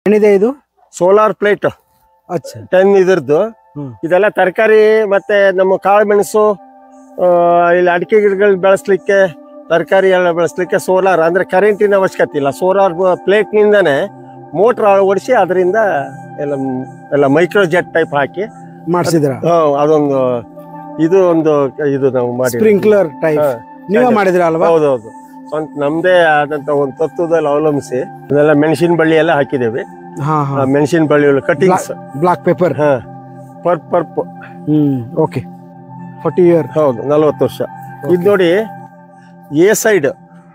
ಏನಿದೆ ಇದು? Solar plate. ಅಚ್ಚಾ 10 ಇದರದ್ದು. ಇದೆಲ್ಲ ತರಕಾರಿ ಮತ್ತೆ ನಮ್ಮ ಕಾಳು ಮೆಣಸು ಇಲ್ಲಿ ಅಡಿಕೆ ಗಿಡಗಳು ಬೆಳೆಸ್ಲಿಕ್ಕೆ ತರಕಾರಿ ಎಲ್ಲ ಬೆಳೆಸ್ಲಿಕ್ಕೆ ಸೋಲಾರ್ ಅಂದ್ರೆ ಕರೆಂಟಿನ ಅವಶ್ಯಕತೆ ಇಲ್ಲ. ಸೋಲಾರ್ ಪ್ಲೇಟ್ ನಿಂದಾನೆ ಮೋಟರ್ ಓಡಿಸಿ ಅದರಿಂದ ಎಲ್ಲ ಮೈಕ್ರೋ ಜೆಟ್ ಟೈಪ್ ಹಾಕಿ ಮಾಡಿಸಿದ್ರ. ಅದೊಂದು ಇದು ನಾವು ಮಾಡಿ ಸ್ಪ್ರಿಂಕ್ಲರ್ ಟೈಪ್ ನೀವೇ ಮಾಡಿದ್ರ ಅಲ್ವಾ? ಹೌದೌದು, ಸ್ವಂತ ನಮ್ದೇ ಆದಂತ ಒಂದು ತತ್ವದಲ್ಲಿ ಅವಲಂಬಿಸಿ ಇದೆಲ್ಲ ಮೆಣಸಿನ ಬಳ್ಳಿ ಎಲ್ಲ ಹಾಕಿದ್ದೇವೆ. ಮೆಣಸಿನ ಬಳ್ಳಿ ಕಟಿಂಗ್ಸ್, ಬ್ಲಾಕ್ ಪೇಪರ್, ಪರ್ಪ್. Okay 40 year. ಹೌದು, 40 ವರ್ಷ. ಇದು ನೋಡಿ, ಎ ಸೈಡ್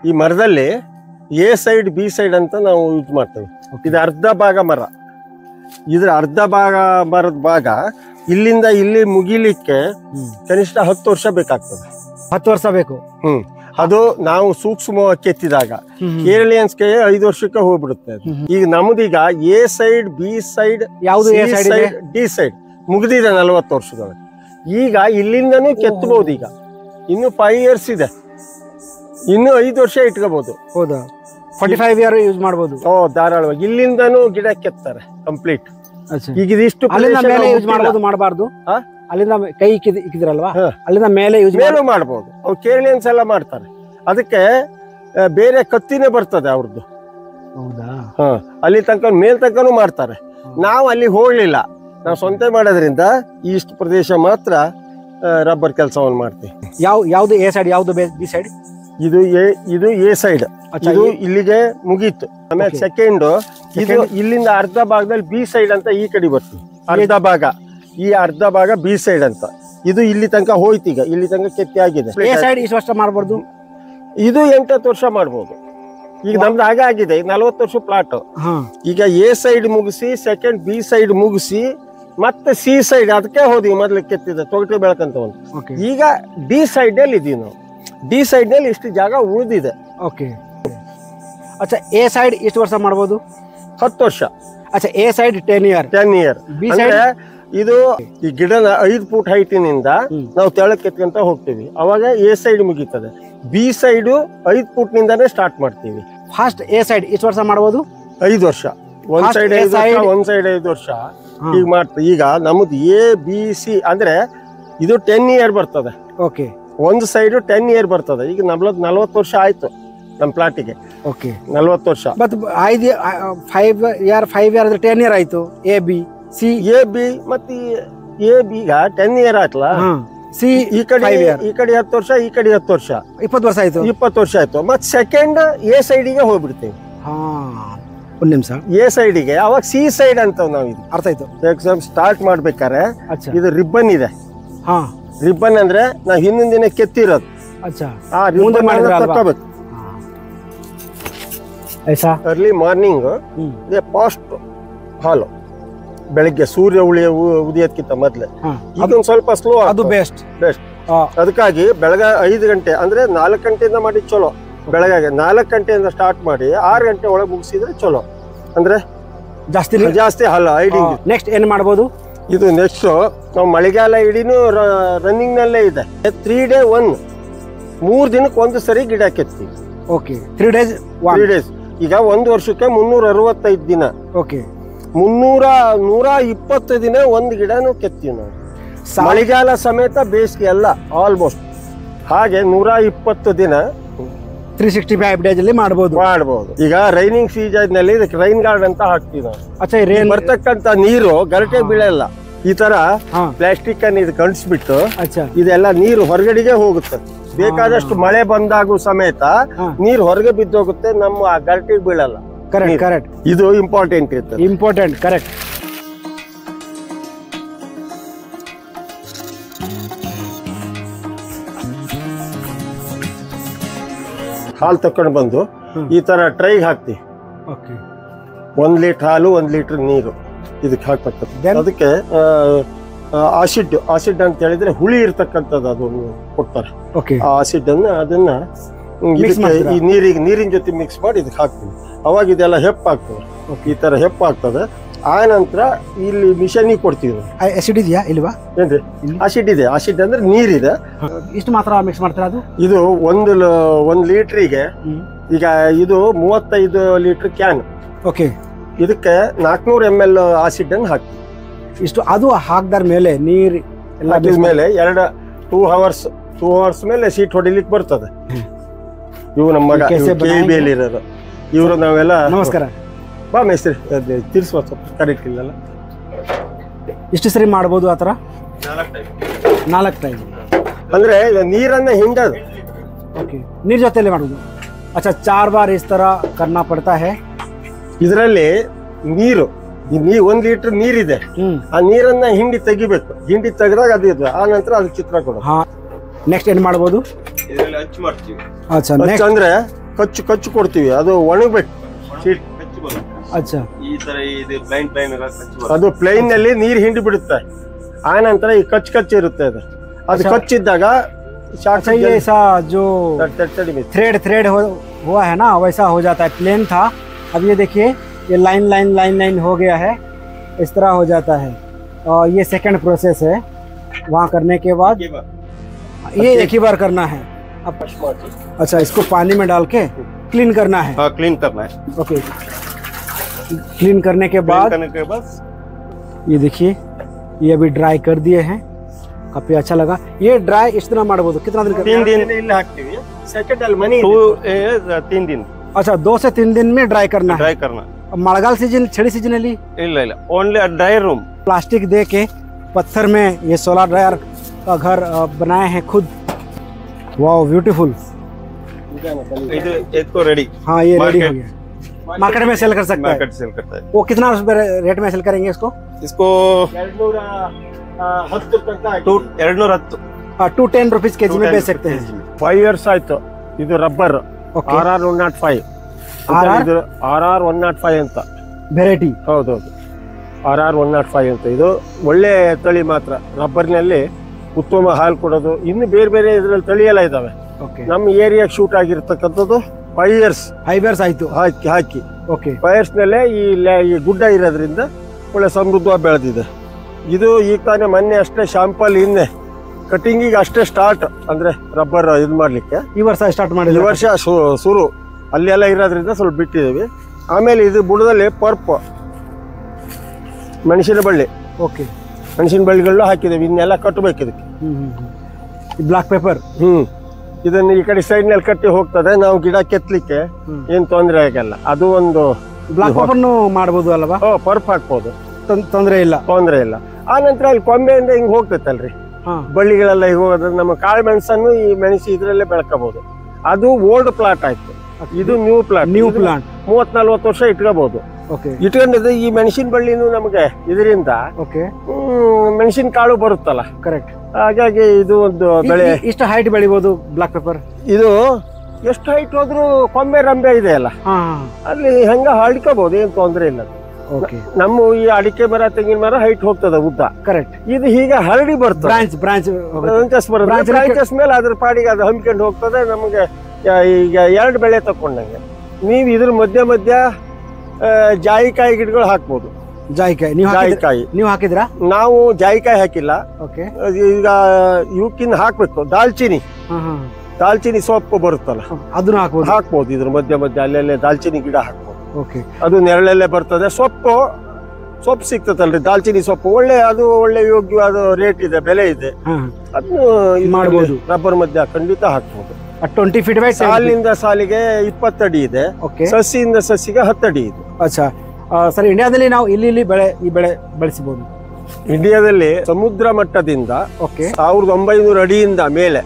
ಈ ಮರದಲ್ಲಿ ಎ ಸೈಡ್ ಬಿ ಸೈಡ್ ಅಂತ ನಾವು ಯೂಸ್ ಮಾಡ್ತೇವೆ. ಇದು ಅರ್ಧ ಭಾಗ ಮರ. ಇದ್ರ ಅರ್ಧ ಭಾಗ ಮರದ ಭಾಗ ಇಲ್ಲಿಂದ ಇಲ್ಲಿ ಮುಗಿಲಿಕ್ಕೆ ಕನಿಷ್ಠ 10 ವರ್ಷ ಬೇಕಾಗ್ತದೆ. 10 ವರ್ಷ ಬೇಕು. ಅದು ನಾವು ಸೂಕ್ಷ್ಮವಾಗಿ ಕೆತ್ತಿದಾಗ. ಕೇರಳಿಯನ್ಸ್ಗೆ 5 ವರ್ಷಕ್ಕೆ ಹೋಗ್ಬಿಡುತ್ತೆ. ಈಗ ನಮ್ದೀಗ ಎ ಸೈಡ್ ಬಿ ಸೈಡ್ ಯಾವ್ದು ಡಿ ಸೈಡ್ ಮುಗಿದಿದೆ 40 ವರ್ಷಗಳು. ಈಗ ಇಲ್ಲಿಂದನೂ ಕೆತ್ತಬಹುದು. ಈಗ ಇನ್ನು 5 ಇಯರ್ಸ್ ಇದೆ, ಇನ್ನು 5 ವರ್ಷ ಇಟ್ಕೋಬಹುದು. ಹೌದಾ? 45 ಇಯರ್ ಯೂಸ್ ಮಾಡಬಹುದು. ಧಾರಾಳವಾಗಿ ಇಲ್ಲಿಂದನೂ ಗಿಡ ಕೆತ್ತಾರೆ ಕಂಪ್ಲೀಟ್. ಈಗ ಇದಿಷ್ಟು ಯೂಸ್ ಮಾಡಬಹುದು, ಮಾಡಬಾರ್ದು. ಅಲ್ಲಿಂದ ಕೈ ಇಕ್ಕಿದ್ರಲ್ವಾ, ಅಲ್ಲಿಂದ ಮೇಲೆ ಯೂಸ್ ಮಾಡಬಹುದು. ಅವ್ರು ಕೇರಳಿಯನ್ಸ್ ಎಲ್ಲ ಮಾಡ್ತಾರೆ. ಅದಕ್ಕೆ ಬೇರೆ ಕತ್ತಿನೇ ಬರ್ತದೆ ಅವ್ರದ್ದು. ಹೌದಾ? ಅಲ್ಲಿ ತನಕ ಮೇಲ್ ತನಕನೂ ಮಾಡ್ತಾರೆ. ನಾವು ಅಲ್ಲಿ ಹೋಗ್ಲಿಲ್ಲ, ನಾವು ಸ್ವಂತ ಮಾಡೋದ್ರಿಂದ ಈಸ್ಟ್ ಪ್ರದೇಶ ಮಾತ್ರ ರಬ್ಬರ್ ಕೆಲಸವನ್ನು ಮಾಡ್ತೀವಿ. ಯಾವ್ದು ಎ ಸೈಡ್, ಯಾವ್ದು ಬಿ ಸೈಡ್? ಇದು ಎ ಸೈಡ್, ಇದು ಇಲ್ಲಿಗೆ ಮುಗೀತು. ಆಮೇಲೆ ಸೆಕೆಂಡ್ ಇದು ಇಲ್ಲಿಂದ ಅರ್ಧ ಭಾಗದಲ್ಲಿ ಬಿ ಸೈಡ್ ಅಂತ ಈ ಕಡೆ ಬರ್ತೀವಿ. ಅರ್ಧ ಭಾಗ, ಈ ಅರ್ಧ ಭಾಗ ಬಿ ಸೈಡ್ ಅಂತ. ಇದು ಇಲ್ಲಿ ತನಕ ಹೋಯ್ತು. ಈಗ ಇಲ್ಲಿ ತನಕ ಕೆತ್ತಿ ಆಗಿದೆ. ಎ ಸೈಡ್ ಇಷ್ಟು ವರ್ಷ ಮಾಡ್ಬೋದು. ಇದು 8-10 ವರ್ಷ ಮಾಡ್ಬೋದು. ಈಗ ನಮ್ದು ಹಾಗೆ ಆಗಿದೆ. 40 ವರ್ಷ ಪ್ಲಾಟ್. ಈಗ ಎ ಸೈಡ್ ಮುಗಿಸಿ ಸೆಕೆಂಡ್ ಬಿ ಸೈಡ್ ಮುಗಿಸಿ ಮತ್ತೆ ಸಿ ಸೈಡ್ ಅದಕ್ಕೆ ಹೋದ್ವಿ. ಮೊದ್ಲು ಕೆತ್ತಿದೆ ತೊಗಟೆ ಬೆಳಕಂತ ಒಂದು. ಈಗ ಡಿ ಸೈಡ್ ನಲ್ಲಿ ಇದೀವಿ ನಾವು. ಡಿ ಸೈಡ್ ನಲ್ಲಿ ಇಷ್ಟು ಜಾಗ ಉಳಿದಿದೆ. ಓಕೆ. ಅಚ್ಚಾ, ಎ ಸೈಡ್ ಎಷ್ಟು ವರ್ಷ ಮಾಡ್ಬೋದು? 10 ವರ್ಷ. ಅಚ್ಚಾ, A side 10 year. B side ಇದು ಈ ಗಿಡನ 5 ಫೂಟ್ ಹೈಟಿನಿಂದ ನಾವು ತೆಳಕ್ಕೆ ಎತ್ಕೊಂತ ಹೋಗ್ತೀವಿ. ಅವಾಗ ಎ ಸೈಡ್ ಮುಗೀತದೆ. ಬಿ ಸೈಡ್ 5 ಫೂಟ್ ನಿಂದಾನೇ ಸ್ಟಾರ್ಟ್ ಮಾಡ್ತೀವಿ. ಫಸ್ಟ್ ಎ ಸೈಡ್ ಎಷ್ಟು ವರ್ಷ ಮಾಡ್ಬೋದು? 5 ವರ್ಷ. ಒಂದ್ ಸೈಡ್ 5 ವರ್ಷ, ಒಂದ್ ಸೈಡ್ 5 ವರ್ಷ ಈಗ ಮಾಡ್ತೀವಿ. ಈಗ ನಮ್ದು ಎ ಬಿ ಸಿ ಅಂದ್ರೆ ಇದು 10 ಇಯರ್ ಬರ್ತದೆ. ಓಕೆ. ಒಂದು ಸೈಡ್ 10 ಇಯರ್ ಬರ್ತದೆ. ಈಗ 40 ವರ್ಷ ಆಯ್ತು ನಮ್ಮ ಪ್ಲಾಟಿಗೆ. ಓಕೆ, 40 ವರ್ಷ. ಮತ್ತೆ 5 ಇಯರ್ 10 ಇಯರ್ ಆಯ್ತು. A B C, A B ಮತ್ತೆ ಎ ಬಿ ಈಗ 10 ಇಯರ್ ಆಯ್ತಲ್ಲ. ಸಿ ಈ ಕಡೆ 10 ವರ್ಷ, ಈ ಕಡೆ 10 ವರ್ಷ, 20 ವರ್ಷ ಆಯ್ತು. 20 ವರ್ಷ ಆಯ್ತು. ಮತ್ತೆ ಸೆಕೆಂಡ್ ಎ ಸೈಡಿಗೆ ಹೋಗ್ಬಿಡ್ತೀವಿ. ಒಂದ್ ನಿಮಿಷ. ಎ ಸೈಡಿಗೆ ಅವಾಗ ಸಿ ಸೈಡ್ ಅಂತ ನಾವು ಇದು ಅರ್ಥ ಆಯ್ತು. ಎಕ್ಸಾಮ್ ಸ್ಟಾರ್ಟ್ ಮಾಡ್ಬೇಕಾರೆ ಇದು ರಿಬ್ಬನ್ ಇದೆ. ರಿಬ್ಬನ್ ಅಂದ್ರೆ ನಾವು ಹಿಂದಿನ ದಿನ ಕೆತ್ತಿರೋದು. ಆ ರಿಬ್ಬನ್ ತಕ್ಕೋಬೇಕು. ಅರ್ಲಿ ಮಾರ್ನಿಂಗ್ ಫಾಸ್ಟ್ ಹಾಲು, ಬೆಳಿಗ್ಗೆ ಸೂರ್ಯ ಉದಿಯೋದಕ್ಕಿಂತ ಮೊದ್ಲೆ. ಅದೊಂದು ಸ್ವಲ್ಪ ಸ್ಲೋ, ಅದು ಬೆಸ್ಟ್. ಅದಕ್ಕಾಗಿ ಬೆಳಗ್ಗೆ 5 ಗಂಟೆ ಅಂದ್ರೆ 4 ಗಂಟೆಯಿಂದ ಮಾಡಿ ಚಲೋ. ಬೆಳಗ್ಗೆ 4 ಗಂಟೆಯಿಂದ ಸ್ಟಾರ್ಟ್ ಮಾಡಿ 6 ಗಂಟೆ ಒಳಗೆ ಮುಗಿಸಿದ್ರೆ ಚಲೋ. ಅಂದ್ರೆ ಜಾಸ್ತಿ ಹಾಲು ಐಡಿಂಗ್. ನೆಕ್ಸ್ಟ್ ಏನ್ ಮಾಡ್ಬೋದು? ಇದು ನೆಕ್ಸ್ಟ್ ನಾವು ಮಳೆಗಾಲ ಇಡೀನು ರನ್ನಿಂಗ್ ನಲ್ಲೇ ಇದೆ. 3 ಡೇ 3 ದಿನಕ್ಕೆ ಒಂದು ಸರಿ ಗಿಡ ಕೆತ್ತೀವಿ. Okay, 3 days. ಈಗ 1 ವರ್ಷಕ್ಕೆ 365 ದಿನ. ಓಕೆ, 120 ದಿನ ಒಂದು ಗಿಡನು ಕೆತ್ತೀವಿ ನಾವು. ಮಳೆಗಾಲ ಸಮೇತ, ಬೇಸಿಗೆ ಎಲ್ಲ ಆಲ್ಮೋಸ್ಟ್. ಹಾಗೆ 120 ದಿನ 365 ಡೇಸ್ ಅಲ್ಲಿ ಮಾಡಬಹುದು. ಈಗ ರೈನಿಂಗ್ ಸೀಸನ್ ನಲ್ಲಿ ಇದಕ್ಕೆ ರೈನ್ ಗಾರ್ಡ್ ಅಂತ ಹಾಕ್ತೀವಿ ನಾವು. ಅಚ್ಚಾ, ಬರ್ತಕ್ಕಂತ ನೀರು ಗರಟೆ ಬೀಳಲ್ಲ. ಈ ತರ ಪ್ಲಾಸ್ಟಿಕ್ ಅನ್ನು ಇದು ಕಂಡಿಸ್ಬಿಟ್ಟು ಇದೆಲ್ಲ ನೀರು ಹೊರಗಡೆಗೆ ಹೋಗುತ್ತೆ. ಬೇಕಾದಷ್ಟು ಮಳೆ ಬಂದಾಗೂ ಸಮೇತ ನೀರು ಹೊರಗೆ ಬಿದ್ದೋಗುತ್ತೆ. ನಮ್ಮ ಗರಟೆಗೆ ಬೀಳಲ್ಲ. ಕರೆಕ್ಟ್. ಇದು ಇಂಪಾರ್ಟೆಂಟ್ ಇರ್ತದೆ. Important, correct. ಹಾಲು ತಕೊಂಡು ಬಂದು ಈ ತರ ಟ್ರೈಗೆ ಹಾಕ್ತಿವಿ. 1 ಲೀಟರ್ ಹಾಲು, 1 ಲೀಟರ್ ನೀರು ಇದಕ್ಕೆ ಹಾಕ್ಬೇಕು. ಅದಕ್ಕೆ ಆಸಿಡ್ ಅಂತ ಹೇಳಿದ್ರೆ ಹುಳಿ ಇರ್ತಕ್ಕಂಥದ್ದು ಅದನ್ನು ಕೊಡ್ತಾರೆ. ಆ ಆಸಿಡ್ ಅದನ್ನ ಈ ನೀರಿನ ಜೊತೆ ಮಿಕ್ಸ್ ಮಾಡಿ ಇದಕ್ಕೆ ಹಾಕ್ತೀವಿ. ಅವಾಗ ಇದೆಲ್ಲ ಹೆಪ್ಪಾಗ್ತದೆ. ಈ ತರ ಹೆಪ್ಪಾಗ್ತದೆ. ಆ ನಂತರ ಇಲ್ಲಿ ಮಿಷನ್ ಕೊಡ್ತೀವಿ. ಆಸಿಡ್ ಇದೆಯಾ ಇಲ್ವಾ? ಏನ್ರಿ, ಆಸಿಡ್ ಇದೆ. ಆಸಿಡ್ ಅಂದ್ರೆ ನೀರಿದೆ. ಇಷ್ಟು ಮಾತ್ರ ಮಿಕ್ಸ್ ಮಾಡ್ತಾರೆ. ಅದು ಇದು 1 ಲೀಟ್ರಿಗೆ ಈಗ ಇದು 35 ಲೀಟರ್ ಕ್ಯಾನ್. ಓಕೆ, ಇದಕ್ಕೆ 400 ml ಆಸಿಡ್ ಅನ್ನು ಹಾಕ್ತೀವಿ. ಇಷ್ಟು ಅದು ಹಾಕ್ದಾರ ಮೇಲೆ ನೀರು ಎಲ್ಲ ಹಾಕಿದ ಮೇಲೆ 2 ಅವರ್ಸ್ ಮೇಲೆ ಸೀಟ್ ಹೊಡಿಲಿಕ್ಕೆ ಬರ್ತದೆ. ಇವು ನಮ್ಮ ಮಗ KBL ಇರೋದು ಇವರು. ನಾವೆಲ್ಲ ನಮಸ್ಕಾರ. ಬಾ ಮೇಸ್ತ್ರಿ ತಿರ್ಸುವ ಸ್ವಲ್ಪ ಕರೆಕ್ಟ್ ಇಲ್ಲಲ್ಲ. ಇಷ್ಟು ಸರಿ ಮಾಡ್ಬೋದು ಆ ಥರ 4 ಟೈಮ್. ಅಂದ್ರೆ ನೀರನ್ನ ಹಿಂಡೋದು. ओके ನೀರ್ ಜೊತೆಲಿ ಮಾಡೋದು. अच्छा 4 बार इस तरह करना पड़ता है. ಇದರಲ್ಲಿ ನೀರು 1 ಲೀಟರ್ ನೀರಿದೆ, ಆ ನೀರನ್ನ ಹಿಂಡಿ ತೆಗಿಬೇಕು. ಹಿಂಡಿ ತೆಗೆದಾಗ ಅದು ಇದು, ಆ ನಂತರ ಅದು ಚಿತ್ರ ಕೊಡೋದು. ಹಾ ನೆಕ್ಸ್ಟ್ ಏನ್ ಮಾಡ್ಬೋದು? ಇದರಲ್ಲಿ ಅಚ್ಚು ಮಾಡ್ತೀವಿ. अच्छा ನೆಕ್ಸ್ಟ್ ಅಂದ್ರೆ ಕಚ್ಚು ಕೊಡ್ತೀವಿ, ಅದು ಒಣಗಬೇಕು. अच्छा ಈ ತರ ಇದು ಪ್ಲೈನ್ ಅದು ಪ್ಲೈನ್ ನಲ್ಲಿ ನೀರು ಹಿಂಡಿ ಬಿಡುತ್ತೆ. ಆ ನಂತರ ಈ ಕಚ್ಚು ಇರುತ್ತೆ, ಅದು ಕಚ್ಚಿದ್ದಾಗ ये ऐसा जो थ्रेड हुआ है ना वैसा हो जाता है. प्लेन था, अब ये देखिए ये लाइन हो गया है, इस तरह हो जाता है. और ये सेकंड प्रोसेस है. वहाँ करने के बाद ये एक ही बार करना है. अब अच्छा इसको पानी में डाल के क्लीन करना है. हाँ क्लीन करना है. ओके क्लीन करने के बाद ये देखिए ये अभी ड्राई कर दिए हैं. काफी अच्छा लगा. ये ड्राई इस तरह ಮಾಡಬಹುದು. कितना दिन? 3 दिन ಇಲ್ಲಿ ಹಾಕ್ತೀವಿ. ಸೆಕೆಂಡ್ ಅಲ್ಲಿ ಮನಿ 3 दिन. अच्छा 2 से 3 दिन में ड्राई करना है. ड्राई करना. मड़गाल सीजन छड़ी सीजन ಅಲ್ಲಿ ಇಲ್ಲ ओनली ड्राई रूम. प्लास्टिक दे के पत्थर में ये सोलर ड्रायर का घर बनाए हैं खुद. Wow beautiful. ಇದು इसको रेडी. हाँ ये रेडी हो गया. मार्केट में सेल कर सकते हैं. मार्केट सेल करता है. वो कितना रेट में सेल करेंगे इसको? 210 210 रुपीज केजी में बेच सकते हैं. 5 years ಆಯ್ತು. ಇದು ರಬ್ಬರ್ RR 105. RR 105 ಅಂತ ವೆರೈಟಿ. ಹೌದು RR 105 ಅಂತ. ಇದು ಒಳ್ಳೆ ತಳಿ ಮಾತ್ರ. ರಬ್ಬರ್ನಲ್ಲಿ ಉತ್ತಮ ಹಾಲು ಕೊಡೋದು. ಇನ್ನು ಬೇರೆ ಇದರಲ್ಲಿ ತಳಿ ಎಲ್ಲ ಇದಾವೆ. ನಮ್ಮ ಏರಿಯಾಗೆ ಶೂಟ್ ಆಗಿರ್ತಕ್ಕಂಥದ್ದು 5 years ಆಯ್ತು ಹಾಕಿ. ಓಕೆ 5 years ನಲ್ಲೇ ಈ ಗುಡ್ಡ ಇರೋದ್ರಿಂದ ಒಳ್ಳೆ ಸಮೃದ್ಧವಾಗಿ ಬೆಳೆದಿದೆ. ಇದು ಈಗ ತಾನೇ ಮೊನ್ನೆ ಅಷ್ಟೇ ಶಾಂಪಲ್ ಇನ್ನೆ ಕಟಿಂಗಿಗೆ ಅಷ್ಟೇ ಸ್ಟಾರ್ಟ್, ಅಂದ್ರೆ ರಬ್ಬರ್ ಇದು ಮಾಡ್ಲಿಕ್ಕೆ ಈ ವರ್ಷ ಸ್ಟಾರ್ಟ್ ಮಾಡಿದ್ವಿ. ಈ ವರ್ಷ ಶುರು ಅಲ್ಲೆಲ್ಲ ಇರೋದ್ರಿಂದ ಸ್ವಲ್ಪ ಬಿಟ್ಟಿದ್ದೀವಿ. ಆಮೇಲೆ ಇದು ಬುಡದಲ್ಲಿ ಮೆಣಸಿನ ಬಳ್ಳಿ. ಓಕೆ ಮೆಣಸಿನ ಬಳ್ಳಿಗಳನ್ನ ಹಾಕಿದ್ದೇವೆ. ಇನ್ನೆಲ್ಲ ಕಟ್ಟಬೇಕು ಇದಕ್ಕೆ. Black paper. ಇದನ್ನ ಈ ಕಡೆ ಸೈಡ್ ನಲ್ಲಿ ಕಟ್ಟಿ ಹೋಗ್ತದೆ. ನಾವು ಗಿಡ ಕೆತ್ತಲಿಕ್ಕೆ ಏನ್ ತೊಂದರೆ ಆಗಲ್ಲ. ಅದು ಒಂದು ಬ್ಲಾಕ್ ಪೇಪರ್ ಮಾಡಬಹುದು ಅಲ್ವಾ? ಪರ್ಪ್ ಹಾಕ್ಬೋದು, ತೊಂದರೆ ಇಲ್ಲ. ಆ ನಂತರ ಅಲ್ಲಿ ಕೊಂಬೆಯಿಂದ ಹಿಂಗ್ ಹೋಗ್ತೈತಲ್ರಿ ಬಳ್ಳಿಗಳೆಲ್ಲ ಈಗ ಹೋಗೋದ್ರೆ ನಮ್ಮ ಕಾಳು ಮೆಣಸನ್ನು ಈ ಮೆಣಸಿ ಇದ್ರಲ್ಲೇ ಬೆಳ್ಕೋಬಹುದು. ಅದು ಓಲ್ಡ್ ಪ್ಲಾಟ್ ಆಯ್ತು. ಇದು ನ್ಯೂ ಪ್ಲಾಂಟ್ 30-40 ವರ್ಷ ಇಟ್ಕೋಬಹುದು. ಇಟ್ಕೊಂಡಿದ್ರೆ ಈ ಮೆಣಸಿನ ಬಳ್ಳಿನೂ ನಮಗೆ ಇದರಿಂದ ಮೆಣಸಿನ ಕಾಳು ಬರುತ್ತಲ್ಲ. ಕರೆಕ್ಟ್. ಹಾಗಾಗಿ ಇದು ಒಂದು ಬೆಳೆ. ಇಷ್ಟು ಹೈಟ್ ಬೆಳಿಬಹುದು ಬ್ಲಾಕ್ ಪೆಪ್ಪರ್. ಇದು ಎಷ್ಟು ಹೈಟ್ ಹೋದ್ರು ಕೊಂಬೆ ರಂಬೆ ಇದೆ ಅಲ್ಲ, ಅಲ್ಲಿ ಹಂಗ ಹಳ್ಕೋಬಹುದು, ಏನ್ ತೊಂದ್ರೆ ಇಲ್ಲ. ನಮ್ಮ ಈ ಅಡಿಕೆ ಮರ ತೆಂಗಿನ ಮರ ಹೈಟ್ ಹೋಗ್ತದ ಉದ್ದ. ಕರೆಕ್ಟ್. ಇದು ಹೀಗೆ ಹರಡಿ ಬರ್ತದೆ. ಬ್ರಾಂಚಸ್ ಮೇಲೆ ಅದ್ರ ಪಾಡಿಗೆ ಅದು ಹಮ್ಕೊಂಡು ಹೋಗ್ತದೆ. ನಮಗೆ ಈಗ 2 ಬೆಳೆ ತಕೊಂಡಂಗೆ ನೀವು ಇದ್ರ ಮಧ್ಯ ಜಾಯಿಕಾಯಿ ಗಿಡಗಳು ಹಾಕ್ಬೋದು. ಜಾಯಿಕಾಯಿ ನೀವು ಹಾಕಿದ್ರಾ? ನಾವು ಜಾಯಿಕಾಯಿ ಹಾಕಿಲ್ಲ. ಈಗ ಇವಕ್ಕಿನ್ನ ಹಾಕ್ಬೇಕು. ದಾಲ್ಚಿನಿ ಸೊಪ್ಪು ಬರುತ್ತಲ್ಲ, ಅದನ್ನ ಹಾಕ್ಬೋದು. ಇದ್ರ ಮಧ್ಯ ಅಲ್ಲೆಲ್ಲೇ ದಾಲ್ಚಿನಿ ಗಿಡ ಹಾಕ್ಬೋದು. ಅದು ನೆರಳಲ್ಲೇ ಬರ್ತದೆ. ಸೊಪ್ಪು ಸಿಗ್ತದಲ್ರಿ, ದಾಲ್ಚಿನಿ ಸೊಪ್ಪು ಒಳ್ಳೆ ಯೋಗ್ಯವಾದ ರೇಟ್ ಇದೆ, ಬೆಲೆ ಇದೆ. ಅದನ್ನು ಮಾಡಬಹುದು. ರಬ್ಬರ್ ಮಧ್ಯ ಖಂಡಿತ ಹಾಕ್ಬೋದು. 20 feet ಸಾಲಿನಿಂದ ಸಾಲಿಗೆ 20 ಅಡಿ ಇದೆ. ಸಸಿಯಿಂದ ಸಸಿಗೆ 10 ಅಡಿ ಇದೆ. ಅಚ್ಚಾ ಸರ್, ಇಂಡಿಯಾದಲ್ಲಿ ನಾವು ಈ ಬೆಳೆ ಬೆಳೆಸಬಹುದು. ಇಂಡಿಯಾದಲ್ಲಿ ಸಮುದ್ರ ಮಟ್ಟದಿಂದ 1900 ಅಡಿಯಿಂದ ಮೇಲೆ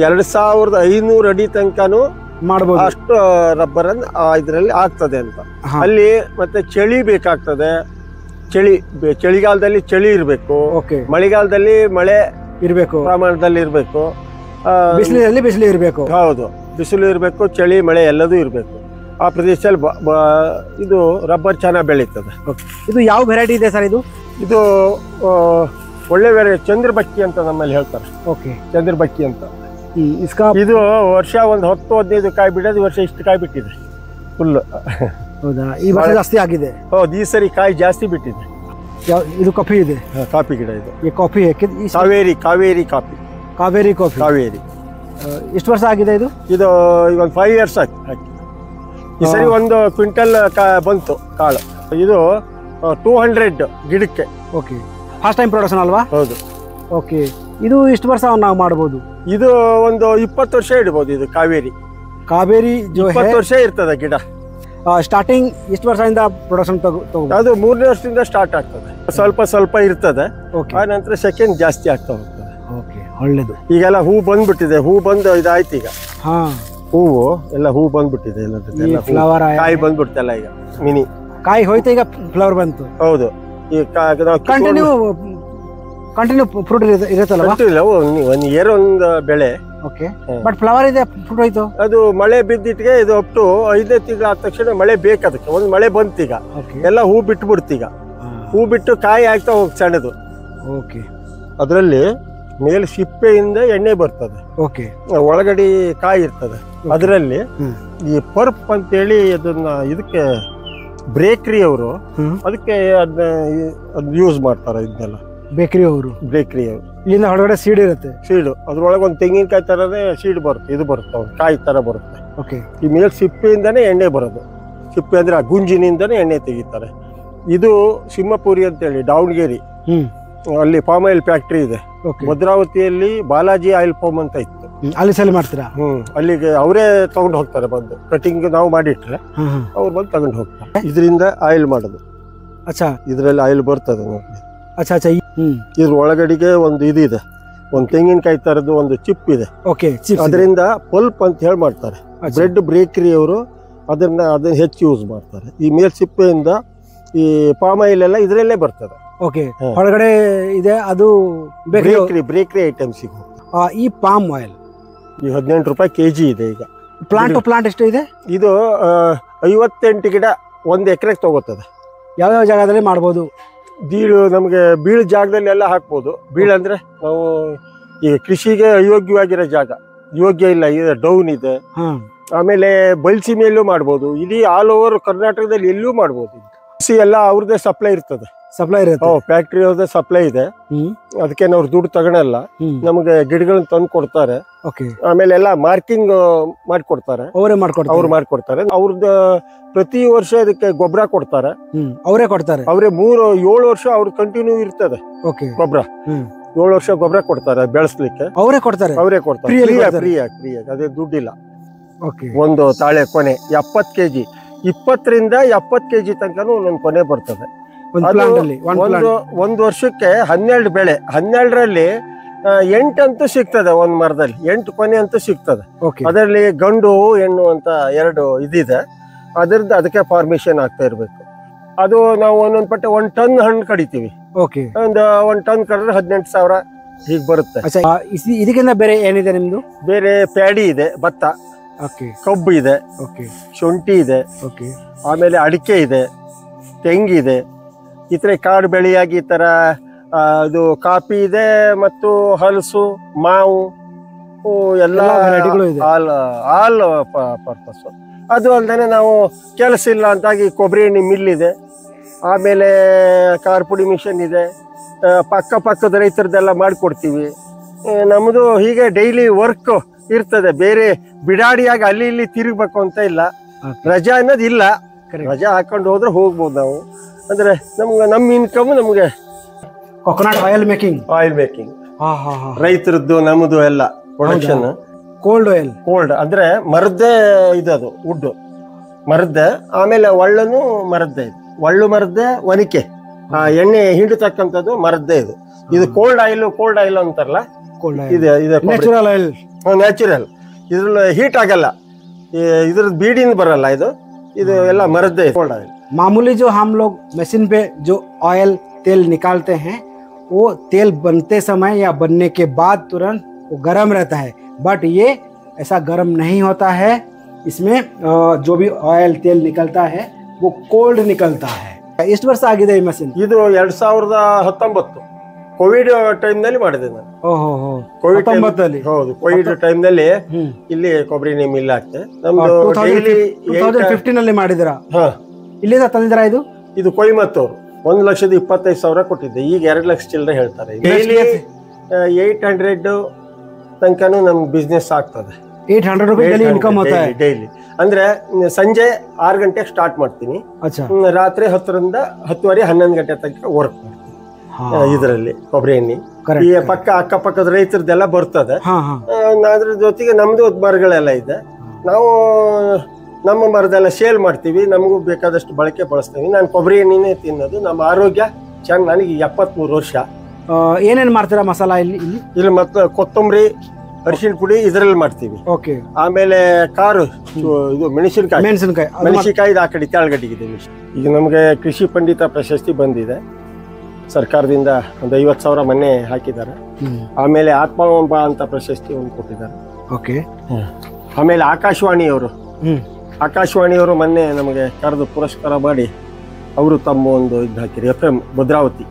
2500 ಅಡಿ ತನಕನೂ ಮಾಡಬಹುದು. ಅಷ್ಟು ರಬ್ಬರ್ ಇದ್ರಲ್ಲಿ ಆಗ್ತದೆ ಅಂತ. ಅಲ್ಲಿ ಮತ್ತೆ ಚಳಿ ಬೇಕಾಗ್ತದೆ. ಚಳಿಗಾಲದಲ್ಲಿ ಚಳಿ ಇರ್ಬೇಕು, ಮಳೆಗಾಲದಲ್ಲಿ ಮಳೆ ಇರ್ಬೇಕು, ಪ್ರಮಾಣದಲ್ಲಿ ಇರ್ಬೇಕು, ಬಿಸಿಲು ಇರ್ಬೇಕು. ಹೌದು, ಬಿಸಿಲು ಇರ್ಬೇಕು, ಚಳಿ ಮಳೆ ಎಲ್ಲದೂ ಇರ್ಬೇಕು. ಆ ಪ್ರದೇಶದಲ್ಲಿ ಇದು ರಬ್ಬರ್ ಚೆನ್ನಾಗಿ ಬೆಳೀತದೆ. ಇದು ಯಾವ ವೆರೈಟಿ ಇದೆ ಸರ್? ಇದು ಒಳ್ಳೆ ವೆರೈಟಿ ಚಂದ್ರಬಕ್ಕಿ ಅಂತ ನಮ್ಮಲ್ಲಿ ಹೇಳ್ತಾರೆ. ಚಂದ್ರಬಕ್ಕಿ ಅಂತ. ಇದು ವರ್ಷ ಒಂದು 10-15 ಕಾಯಿ ಬಿಡೋದು. ವರ್ಷ ಇಷ್ಟು ಕಾಯಿ ಬಿಟ್ಟಿದೆ ಫುಲ್. ಹೌದಾ? ಈ ವರ್ಷ ಜಾಸ್ತಿ ಆಗಿದೆ. ಹೌದು, ಈ ಸರಿ ಕಾಯಿ ಜಾಸ್ತಿ ಬಿಟ್ಟಿದೆ. ಇದು ಕಾಫಿ ಇದೆ, ಕಾಫಿ ಗಿಡ ಇದು. Coffee Cauvery coffee. ಕಾವೇರಿ. ಎಷ್ಟು ವರ್ಷ ಆಗಿದೆ ಇದು? ಈಗ ಒಂದು 5 years ಆಯ್ತು ಹಾಕಿ. ಈ ಸರಿ 1 ಕ್ವಿಂಟಲ್ ಬಂತು ಕಾಳು. ಇದು 200 ಗಿಡಕ್ಕೆ. ಓಕೆ, ಫಸ್ಟ್ ಟೈಮ್ ಪ್ರೊಡಕ್ಷನ್ ಅಲ್ವಾ? ಹೌದು. ಓಕೆ, ಇದು ಇಷ್ಟು ವರ್ಷ ನಾವು ಮಾಡ್ಬೋದು? ಇದು ಒಂದು 20 ವರ್ಷ ಇಡ್ಬೋದು. ಇದು ಕಾವೇರಿ 20 ವರ್ಷ ಇರ್ತದೆ ಗಿಡ. ಸ್ಟಾರ್ಟಿಂಗ್ ಎಷ್ಟು ವರ್ಷದಿಂದ ಪ್ರೊಡಕ್ಷನ್ ತಗೋಬೋದು? ಅದು 3ನೇ ವರ್ಷದಿಂದ ಸ್ಟಾರ್ಟ್ ಆಗ್ತದೆ. ಸ್ವಲ್ಪ ಇರ್ತದೆ, ಆ ನಂತರ ಸೆಕೆಂಡ್ ಜಾಸ್ತಿ ಆಗ್ತಾ ಹೋಗ್ತದೆ. ಓಕೆ, ಒಳ್ಳೇದು. ಈಗೆಲ್ಲ ಹೂ ಬಂದ್ಬಿಟ್ಟಿದೆ. ಹೂ ಬಂದು ಇದಾಯ್ತು ಈಗ. ಹೂವು ಎಲ್ಲ ಹೂ ಬಂದ್ಬಿಟ್ಟಿದೆ. ಎಲ್ಲ ಫ್ಲವರ್ ಕಾಯಿ ಬಂದ್ಬಿಡ್ತಲ್ಲ ಈಗ. ಮಿನಿ ಕಾಯಿ ಹೋಯ್ತು, ಈಗ ಫ್ಲವರ್ ಬಂತು. ಹೌದು. ಈ ಕಂಟಿನ್ಯೂ ಫ್ರೂಟ್ ಇರುತ್ತಲ್ಲ? ಒನ್ ಇಯರ್ ಒಂದು ಬೆಳೆ. ಓಕೆ, ಬಟ್ ಫ್ಲವರ್ ಇದೆ, ಫ್ರೂಟ್ ಹೋಯ್ತು. ಅದು ಮಳೆ ಬಿದ್ದಿಟ್ಟಿಗೆ ಇದು ಅಪ್ ಟು 5ನೇ ತಿಂಗಳು ಆದ ತಕ್ಷಣ ಮಳೆ ಬೇಕು. ಅದಕ್ಕೆ ಒಂದು ಮಳೆ ಬಂತೀಗ ಎಲ್ಲ ಹೂ ಬಿಟ್ಬಿಡ್ತೀಗ. ಹೂ ಬಿಟ್ಟು ಕಾಯಿ ಆಗ್ತಾ ಹೋಗ್ ಸಣ್ಣದು. ಓಕೆ, ಅದರಲ್ಲಿ ಮೇಲೆ ಸಿಪ್ಪೆಯಿಂದ ಎಣ್ಣೆ ಬರ್ತದೆ. ಓಕೆ, ಒಳಗಡೆ ಕಾಯಿ ಇರ್ತದೆ. ಅದರಲ್ಲಿ ಈ ಪರ್ಪ್ ಅಂತೇಳಿ ಅದನ್ನ ಇದಕ್ಕೆ ಬೇಕರಿ ಅವರು ಅದಕ್ಕೆ ಅದನ್ನ ಯೂಸ್ ಮಾಡ್ತಾರೆ. ಇದನ್ನೆಲ್ಲ ಬೇಕರಿ ಅವರು ಇಲ್ಲಿಂದ ಹೊರಗಡೆ ಸೀಡ್ ಇರುತ್ತೆ. ಸೀಡು ಅದ್ರೊಳಗೆ ಒಂದು ತೆಂಗಿನಕಾಯಿ ತರನೇ ಸೀಡ್ ಬರುತ್ತೆ. ಇದು ಬರುತ್ತೆ, ಒಂದು ಕಾಯಿ ತರ ಬರುತ್ತೆ. ಓಕೆ, ಈ ಮೇಲೆ ಸಿಪ್ಪೆಯಿಂದಾನೇ ಎಣ್ಣೆ ಬರೋದು. ಸಿಪ್ಪೆ ಅಂದ್ರೆ ಆ ಗುಂಜಿನಿಂದಾನೇ ಎಣ್ಣೆ ತೆಗಿತಾರೆ. ಇದು ಸಿಂಹಪುರಿ ಅಂತೇಳಿ ದಾವಣಗೆರೆ, ಅಲ್ಲಿ ಪಾಮ್ ಆಯಿಲ್ ಫ್ಯಾಕ್ಟ್ರಿ ಇದೆ. ಭದ್ರಾವತಿಯಲ್ಲಿ ಬಾಲಾಜಿ ಆಯಿಲ್ ಫಾರ್ಮ್ ಅಂತ ಇತ್ತು, ಅಲ್ಲಿ ಸೆಲ್ ಮಾಡ್ತೀರಾ? ಅಲ್ಲಿಗೆ ಅವರೇ ತಗೊಂಡು ಹೋಗ್ತಾರೆ. ಬಂದು ಕಟಿಂಗ್ ನಾವು ಮಾಡಿಟ್ರೆ ಅವ್ರು ಬಂದು ತಗೊಂಡು ಹೋಗ್ತಾರೆ. ಇದರಿಂದ ಆಯಿಲ್ ಮಾಡೋದು. ಇದ್ರಲ್ಲಿ ಆಯಿಲ್ ಬರ್ತದೆ ನೋಡಿ. ಇದ್ರ ಒಳಗಡೆಗೆ ಒಂದು ಇದಿದೆ, ಒಂದು ತೆಂಗಿನಕಾಯಿ ತರದ್ದು ಒಂದು ಚಿಪ್ ಇದೆ. ಅದರಿಂದ ಪಲ್ಪ್ ಅಂತ ಹೇಳಿ ಮಾಡ್ತಾರೆ. ಬ್ರೆಡ್ ಬೇಕರಿ ಅವರು ಅದನ್ನ ಹೆಚ್ಚು ಯೂಸ್ ಮಾಡ್ತಾರೆ. ಈ ಮೇಲ್ ಸಿಪ್ಪೆಯಿಂದ ಈ ಪಾಮ್ ಆಯಿಲ್ ಎಲ್ಲ ಇದ್ರಲ್ಲೇ ಬರ್ತದೆ. ಹೊರಗಡೆ ಇದೆ ಅದು ಬೇಕರಿ ಐಟಮ್ಸ್. ಈ ಪಾಮ್ ಆಯಿಲ್ ಈ 18 ರೂಪಾಯಿ kg ಇದೆ ಈಗ. ಪ್ಲಾಂಟ್ ಎಷ್ಟು ಇದೆ? ಇದು 58 ಗಿಡ 1 ಎಕರೆಗೆ ತಗೋತದೆ. ಯಾವ್ಯಾವ ಜಾಗದಲ್ಲಿ ಮಾಡ್ಬೋದು? ನಮಗೆ ಬೀಳ್ ಜಾಗದಲ್ಲಿ ಎಲ್ಲ ಹಾಕ್ಬೋದು. ಬೀಳ್ ಅಂದ್ರೆ ನಾವು ಈ ಕೃಷಿಗೆ ಅಯೋಗ್ಯವಾಗಿರೋ ಜಾಗ, ಯೋಗ್ಯ ಇಲ್ಲ, ಇದೆ ಡೌನ್ ಇದೆ. ಆಮೇಲೆ ಬಲ್ಸಿ ಮೇಲೂ ಮಾಡ್ಬೋದು. ಇಡೀ ಆಲ್ ಓವರ್ ಕರ್ನಾಟಕದಲ್ಲಿ ಎಲ್ಲೂ ಮಾಡ್ಬೋದು. ಕೃಷಿ ಎಲ್ಲ ಅವ್ರದ್ದೇ ಸಪ್ಲೈ ಇರ್ತದೆ. ಫ್ಯಾಕ್ಟ್ರಿ ಅವ್ರದ್ದೇ ಸಪ್ಲೈ ಇದೆ. ಅದಕ್ಕೆ ನಾವು ದುಡ್ಡು ತಗೊಳಲ್ಲ. ನಮಗೆ ಗಿಡಗಳನ್ನ ತಂದು ಕೊಡ್ತಾರೆ. ಆಮೇಲೆ ಎಲ್ಲ ಮಾರ್ಕಿಂಗ್ ಮಾಡಿಕೊಡ್ತಾರೆ. ಅವ್ರು ಮಾಡ್ಕೊಡ್ತಾರೆ. ಅವ್ರದ್ದು ಪ್ರತಿ ವರ್ಷ ಅದಕ್ಕೆ ಗೊಬ್ಬರ ಕೊಡ್ತಾರೆ. ಅವರೇ 7 ವರ್ಷ ಅವ್ರು ಕಂಟಿನ್ಯೂ ಇರ್ತದೆ ಗೊಬ್ಬರ. 7 ವರ್ಷ ಗೊಬ್ಬರ ಕೊಡ್ತಾರೆ ಬೆಳೆಸ್ಲಿಕ್ಕೆ. ಅವರೇ ಕೊಡ್ತಾರೆ ಫ್ರೀಯಾಗಿ. ಅದೇ ದುಡ್ಡಿಲ್ಲ. ಒಂದು ತಾಳೆ ಕೊನೆ 70 kg, 20 ರಿಂದ 70 kg ತನಕನೂ ಒಂದೊಂದು ಕೊನೆ ಬರ್ತದೆ. ಒಂದು ವರ್ಷಕ್ಕೆ 12 ಬೆಳೆ. 12ರಲ್ಲಿ 8 ಅಂತೂ ಸಿಗ್ತದೆ. ಒಂದ್ ಮರದಲ್ಲಿ 8 ಕೊನೆ ಅಂತೂ ಸಿಗ್ತದೆ. ಅದರಲ್ಲಿ ಗಂಡು ಹೆಣ್ಣು ಅಂತ 2 ಇದಿದೆ. ಅದ್ರದ್ದು ಅದಕ್ಕೆ ಫಾರ್ಮೇಶನ್ ಆಗ್ತಾ ಇರ್ಬೇಕು. ಅದು ನಾವು ಒಂದೊಂದ್ ಪಟ್ಟೆ 1 ಟನ್ ಹಣ್ಣು ಕಡಿತೀವಿ. ಒಂದು 1 ಟನ್ ಕಡಿದ್ರೆ 18,000 ಹೀಗೆ ಬರುತ್ತೆ. ಇದಕ್ಕಿಂತ ಬೇರೆ ಏನಿದೆ ನಿಮ್ದು? ಬೇರೆ ಪ್ಯಾಡಿ ಇದೆ, ಭತ್ತ, ಕಬ್ಬು ಇದೆ, ಶುಂಠಿ ಇದೆ, ಆಮೇಲೆ ಅಡಿಕೆ ಇದೆ, ತೆಂಗಿದೆ. ಈ ತರ ಕಾಡು ಬೆಳೆಯಾಗಿ ಈ ತರ ಇದು ಕಾಫಿ ಇದೆ ಮತ್ತು ಹಲಸು, ಮಾವು ಎಲ್ಲ ಆಲ್ ಪರ್ಪಸ್. ಅದು ಅಲ್ದೇನೆ ನಾವು ಕೆಲಸ ಇಲ್ಲ ಅಂತಾಗಿ ಕೊಬ್ಬರಿ ಎಣ್ಣೆ ಮಿಲ್ ಇದೆ. ಆಮೇಲೆ ಖಾರ ಪುಡಿ ಮಿಷನ್ ಇದೆ. ಪಕ್ಕದ ರೈತರದೆಲ್ಲ ಮಾಡಿಕೊಡ್ತೀವಿ. ನಮ್ಮದು ಹೀಗೆ ಡೈಲಿ ವರ್ಕ್ ಇರ್ತದೆ. ಬೇರೆ ಬಿಡಾಡಿಯಾಗಿ ಅಲ್ಲಿ ಇಲ್ಲಿ ತಿರುಗಬೇಕು ಅಂತ ಇಲ್ಲ. ರಜಾ ಅನ್ನೋದು ಇಲ್ಲ. ರಜಾ ಹಾಕೊಂಡು ಹೋದ್ರೆ ಹೋಗ್ಬೋದು ನಾವು. ಅಂದ್ರೆ ನಮ್ಮ ಇನ್ಕಮ್ ನಮ್ಗೆ ಕೊಕೊನಟ್ ಆಯಿಲ್ ಮೇಕಿಂಗ್ ರೈತರದ್ದು ನಮ್ಮದು ಎಲ್ಲ ಪ್ರೊಡಕ್ಷನ್. ಕೋಲ್ಡ್ ಅಂದ್ರೆ ಮರದ್ದೇ ಇದು ವುಡ್ ಮರದ್ದೇ. ಆಮೇಲೆ ಒಳ್ಳನು ಮರದ್ದೇ. ಒಳ್ಳು ಮರದ್ದೇ, ಒನಕೆ ಎಣ್ಣೆ ಹಿಂಡತಕ್ಕಂಥದ್ದು ಮರದ್ದೇ. ಇದು ಕೋಲ್ಡ್ ಆಯಿಲ್ ಅಂತಾರಲ್ಲ, ನ್ಯಾಚುರಲ್. ಇದ್ರಲ್ಲಿ ಹೀಟ್ ಆಗಲ್ಲ. ಇದ್ರದ್ದು ಬೀಡಿನ ಬರಲ್ಲ. ಇದು ಎಲ್ಲ ಮರದ್ದೇ ಕೋಲ್ಡ್ ಆಯಿಲ್. मामूली जो हम लोग मशीन पे जो ऑयल तेल निकालते हैं वो तेल बनते समय या बनने के बाद तुरंत वो गर्म रहता है, बट ये ऐसा गर्म नहीं होता है. इसमें जो भी ऑयल तेल निकलता है वो कोल्ड निकलता है. ಎಷ್ಟು ವರ್ಷ ಆಗಿದೆ ಈ ಮಷೀನ್? ಇದು 2019 ಕೋವಿಡ್ ಟೈಮ್ ನಲ್ಲಿ ಮಾಡಿದೆ ನಾನು. ಕೋವಿಡ್ ಟೈಮ್ ನಲ್ಲಿ ಇಲ್ಲಿ ಕೊಬ್ಬರಿ ಎಣ್ಣೆ ಮಿಲ್ ಹಾಕ್ತೆ. ನಮ್ದು 2015 ನಲ್ಲಿ ಮಾಡಿದಿರಾ? ಇಲ್ಲಿಂದ ತಂದಿದ್ರಾ? ಇದು ಕೊಯಮತ್ತೂರು. 1,25,000 ಕೊಟ್ಟಿದ್ದೆ. ಈಗ 2 ಲಕ್ಷ ಚಿಲ್ಲರೆ ಹೇಳ್ತಾರೆ. ಡೈಲಿ 800 ತನಕನೂ ನಮ್ ಬಿಸ್ನೆಸ್ ಆಗ್ತದೆ. 800 रुपए डेली इनकम होता है ಡೈಲಿ ಅಂದ್ರೆ ಸಂಜೆ 6 ಗಂಟೆಗೆ ಸ್ಟಾರ್ಟ್ ಮಾಡ್ತೀನಿ अच्छा ರಾತ್ರಿ 10ರಿಂದ 10:30 11 ಗಂಟೆ ತನಕ ವರ್ಕ್ ಮಾಡ್ತೀನಿ ಇದರಲ್ಲಿ ಕೊಬ್ಬರಿ ಎಣ್ಣೆ ಈ ಪಕ್ಕ ಅಕ್ಕಪಕ್ಕದ ರೈತರದೆಲ್ಲ ಬರ್ತದೆ ಅದ್ರ ಜೊತೆಗೆ ನಮ್ದು ಮರಗಳೆಲ್ಲ ಇದೆ ನಾವು ನಮ್ಮ ಮರದೆಲ್ಲ ಸೇಲ್ ಮಾಡ್ತೀವಿ ನಮಗೂ ಬೇಕಾದಷ್ಟು ಬಳಕೆ ಬಳಸ್ತೀವಿ ನಾನು ಕೊಬ್ಬರಿ ಎಣ್ಣೆನೇ ತಿನ್ನೋದು ನಮ್ಮ ಆರೋಗ್ಯ ಚೆನ್ನಾಗಿ ನನಗೆ 73 ವರ್ಷ ಏನೇನು ಮಾಡ್ತೀರಾ ಮಸಾಲಾ ಇಲ್ಲಿ ಮತ್ತೆ ಕೊತ್ತಂಬರಿ ಅರಿಶಿನ ಪುಡಿ ಇದರಲ್ಲಿ ಮಾಡ್ತೀವಿ ಓಕೆ ಆಮೇಲೆ ಕಾರು ಇದು ಮೆಣಸಿನಕಾಯಿ ಆ ಕಡೆ ಕೆಳಗಡೆಗಿದೆ ಈಗ ನಮಗೆ ಕೃಷಿ ಪಂಡಿತ ಪ್ರಶಸ್ತಿ ಬಂದಿದೆ ಸರ್ಕಾರದಿಂದ ಒಂದು 50,000 ಮೊನ್ನೆ ಹಾಕಿದ್ದಾರೆ ಆಮೇಲೆ ಆತ್ಮಾವಂಬ ಅಂತ ಪ್ರಶಸ್ತಿ ಒಂದು ಕೊಟ್ಟಿದ್ದಾರೆ ಓಕೆ ಆಮೇಲೆ ಆಕಾಶವಾಣಿಯವರು ಮೊನ್ನೆ ನಮಗೆ ಕರೆದು ಪುರಸ್ಕಾರ ಮಾಡಿ ಅವರು ತಮ್ಮ ಒಂದು ಇದು ಹಾಕಿರಿ FM ಭದ್ರಾವತಿ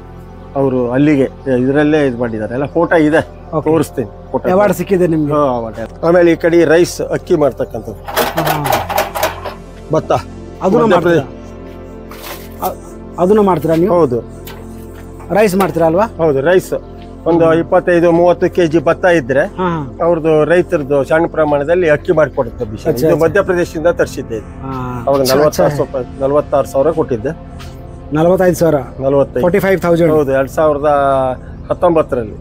ಅವರು ಅಲ್ಲಿಗೆ ಇದರಲ್ಲೇ ಇದು ಮಾಡಿದ್ದಾರೆ ಎಲ್ಲ ಫೋಟೋ ಇದೆ ತೋರಿಸ್ತೀನಿ ಅವಾರ್ಡ್ ಸಿಕ್ಕಿದೆ ನಿಮ್ಗೆ ಆಮೇಲೆ ಈ ಕಡೆ ರೈಸ್ ಅಕ್ಕಿ ಮಾಡ್ತಕ್ಕಂಥದ್ದು ಭತ್ತ ಅದನ್ನು ಮಾಡ್ತೀರಾ ನೀವು ಹೌದು ರೈಸ್ ಮಾಡ್ತೀರಾ ಅಲ್ವಾ ಹೌದು ರೈಸ್ ಒಂದು 25-30 kg ಭತ್ತ ಇದ್ರೆ ಅವ್ರದ್ದು ರೈತರದ್ದು ಸಣ್ಣ ಪ್ರಮಾಣದಲ್ಲಿ ಅಕ್ಕಿ ಮಾಡಿಕೊಡುತ್ತೆ ಮಧ್ಯಪ್ರದೇಶದಿಂದ ತರಿಸಿದ್ದೆ ಅವಾಗ 46,000 ಕೊಟ್ಟಿದ್ದೆ 45,000 ಹೌದು 2019ರಲ್ಲಿ